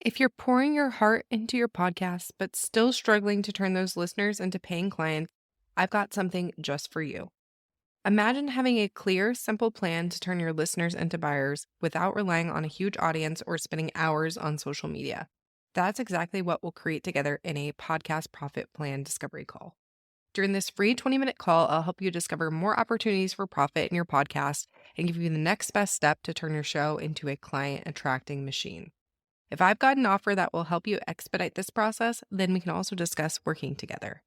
If you're pouring your heart into your podcast, but still struggling to turn those listeners into paying clients, I've got something just for you. Imagine having a clear, simple plan to turn your listeners into buyers without relying on a huge audience or spending hours on social media. That's exactly what we'll create together in a podcast profit plan discovery call. During this free 20-minute call, I'll help you discover more opportunities for profit in your podcast and give you the next best step to turn your show into a client attracting machine. If I've got an offer that will help you expedite this process, then we can also discuss working together.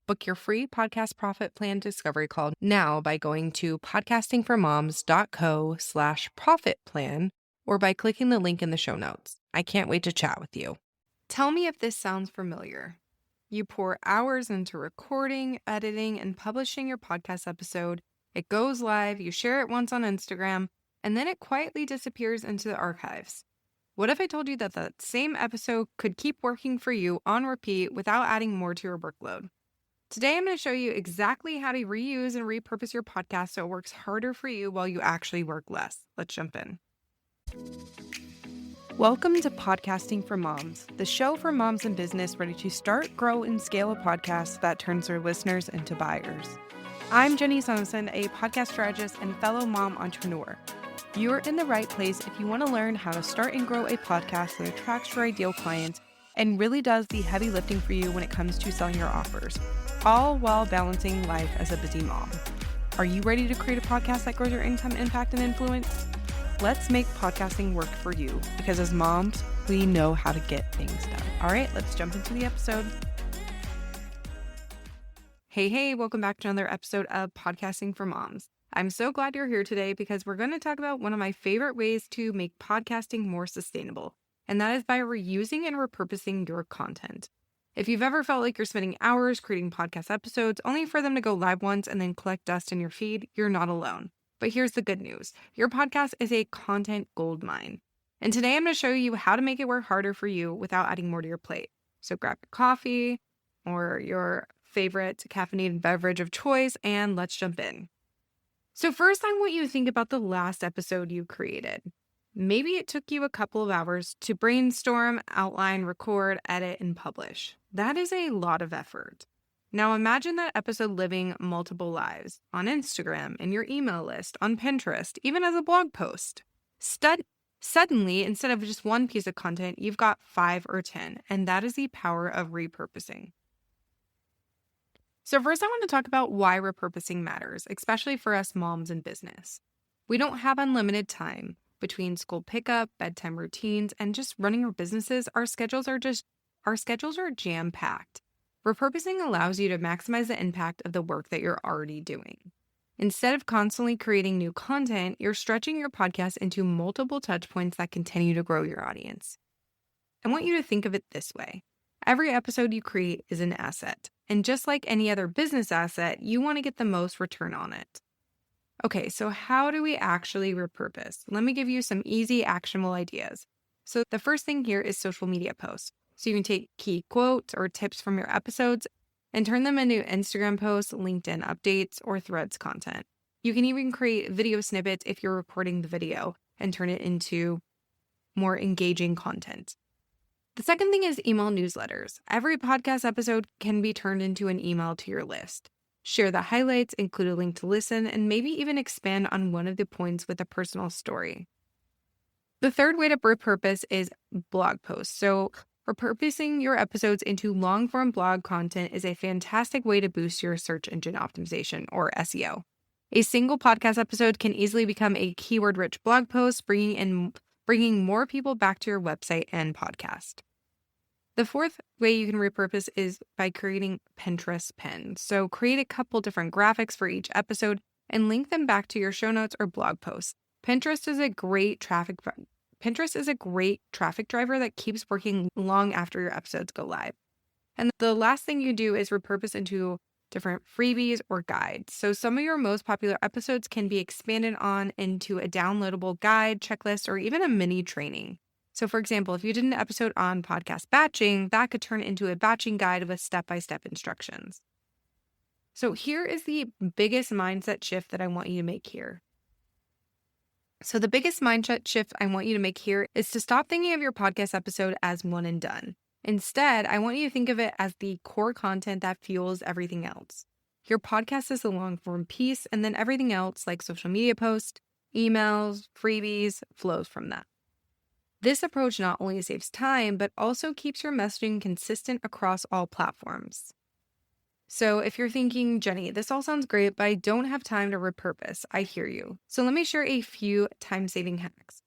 Book your free podcast profit plan discovery call now by going to podcastingformoms.co/profit plan or by clicking the link in the show notes. I can't wait to chat with you. Tell me if this sounds familiar. You pour hours into recording, editing, and publishing your podcast episode. It goes live, you share it once on Instagram, and then it quietly disappears into the archives. What if I told you that that same episode could keep working for you on repeat without adding more to your workload? Today, I'm going to show you exactly how to reuse and repurpose your podcast so it works harder for you while you actually work less. Let's jump in. Welcome to Podcasting for Moms, the show for moms in business ready to start, grow, and scale a podcast that turns their listeners into buyers. I'm Jenny Soneson, a podcast strategist and fellow mom entrepreneur. You're in the right place if you want to learn how to start and grow a podcast that attracts your ideal clients and really does the heavy lifting for you when it comes to selling your offers, all while balancing life as a busy mom. Are you ready to create a podcast that grows your income, impact, and influence? Let's make podcasting work for you because as moms, we know how to get things done. All right, let's jump into the episode. Hey, welcome back to another episode of Podcasting for Moms. I'm so glad you're here today because we're going to talk about one of my favorite ways to make podcasting more sustainable, and that is by reusing and repurposing your content. If you've ever felt like you're spending hours creating podcast episodes only for them to go live once and then collect dust in your feed, you're not alone. But here's the good news. Your podcast is a content goldmine. And today I'm going to show you how to make it work harder for you without adding more to your plate. So grab your coffee or your favorite caffeinated beverage of choice and let's jump in. So first, I want you to think about the last episode you created. Maybe it took you a couple of hours to brainstorm, outline, record, edit, and publish. That is a lot of effort. Now imagine that episode living multiple lives on Instagram, in your email list, on Pinterest, even as a blog post. Suddenly, instead of just one piece of content, you've got 5 or 10, and that is the power of repurposing. So first, I want to talk about why repurposing matters, especially for us moms in business. We don't have unlimited time. Between school pickup, bedtime routines, and just running our businesses, our schedules are jam-packed. Repurposing allows you to maximize the impact of the work that you're already doing. Instead of constantly creating new content, you're stretching your podcast into multiple touch points that continue to grow your audience. I want you to think of it this way. Every episode you create is an asset. And just like any other business asset, you want to get the most return on it. Okay, so how do we actually repurpose? Let me give you some easy, actionable ideas. So the first thing here is social media posts. So you can take key quotes or tips from your episodes and turn them into Instagram posts, LinkedIn updates, or Threads content. You can even create video snippets if you're recording the video and turn it into more engaging content. The second thing is email newsletters. Every podcast episode can be turned into an email to your list. Share the highlights, include a link to listen, and maybe even expand on one of the points with a personal story. The third way to repurpose is blog posts. So repurposing your episodes into long-form blog content is a fantastic way to boost your search engine optimization, or SEO. A single podcast episode can easily become a keyword-rich blog post, bringing more people back to your website and podcast. The fourth way you can repurpose is by creating Pinterest pins. So create a couple different graphics for each episode and link them back to your show notes or blog posts. Pinterest is a great traffic driver that keeps working long after your episodes go live. And the last thing you do is repurpose into different freebies or guides. So some of your most popular episodes can be expanded on into a downloadable guide, checklist, or even a mini training. So for example, if you did an episode on podcast batching, that could turn into a batching guide with step-by-step instructions. So here is the biggest mindset shift that I want you to make here. So the biggest mindset shift I want you to make here is to stop thinking of your podcast episode as one and done. Instead, I want you to think of it as the core content that fuels everything else. Your podcast is the long form piece, and then everything else like social media posts, emails, freebies, flows from that. This approach not only saves time, but also keeps your messaging consistent across all platforms. So if you're thinking, Jenny, this all sounds great, but I don't have time to repurpose, I hear you. So let me share a few time-saving hacks.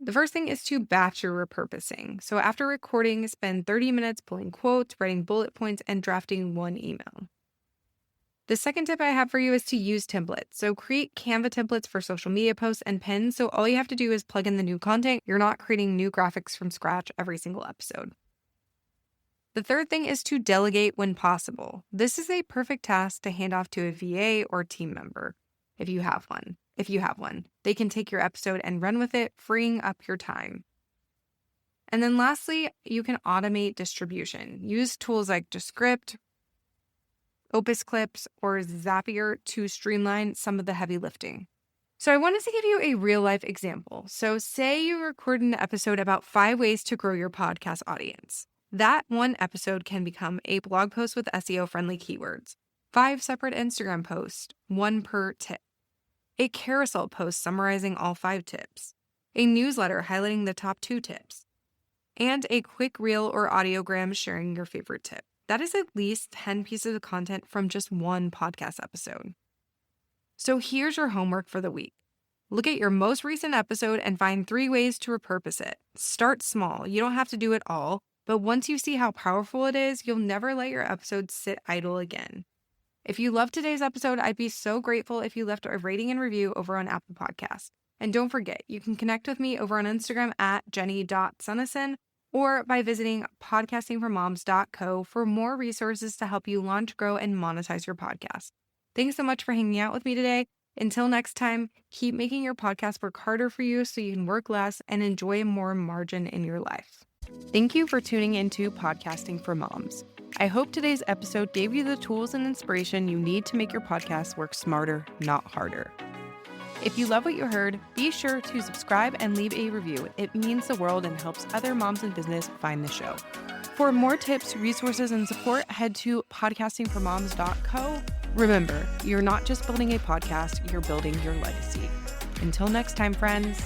The first thing is to batch your repurposing. So after recording, spend 30 minutes pulling quotes, writing bullet points, and drafting one email. The second tip I have for you is to use templates. So create Canva templates for social media posts and pins. So all you have to do is plug in the new content. You're not creating new graphics from scratch every single episode. The third thing is to delegate when possible. This is a perfect task to hand off to a VA or team member if you have one. They can take your episode and run with it, freeing up your time. And then lastly, you can automate distribution. Use tools like Descript, Opus Clips, or Zapier to streamline some of the heavy lifting. So I wanted to give you a real life example. So say you record an episode about 5 ways to grow your podcast audience. That one episode can become a blog post with SEO-friendly keywords, 5 separate Instagram posts, 1 per tip, a carousel post summarizing all 5 tips, a newsletter highlighting the top 2 tips, and a quick reel or audiogram sharing your favorite tip. That is at least 10 pieces of content from just one podcast episode. So here's your homework for the week. Look at your most recent episode and find 3 ways to repurpose it. Start small. You don't have to do it all. But once you see how powerful it is, you'll never let your episodes sit idle again. If you loved today's episode, I'd be so grateful if you left a rating and review over on Apple Podcasts. And don't forget, you can connect with me over on Instagram at jenny.sunnison or by visiting podcastingformoms.co for more resources to help you launch, grow, and monetize your podcast. Thanks so much for hanging out with me today. Until next time, keep making your podcast work harder for you so you can work less and enjoy more margin in your life. Thank you for tuning into Podcasting for Moms. I hope today's episode gave you the tools and inspiration you need to make your podcast work smarter, not harder. If you love what you heard, be sure to subscribe and leave a review. It means the world and helps other moms in business find the show. For more tips, resources, and support, head to podcastingformoms.co. Remember, you're not just building a podcast, you're building your legacy. Until next time, friends.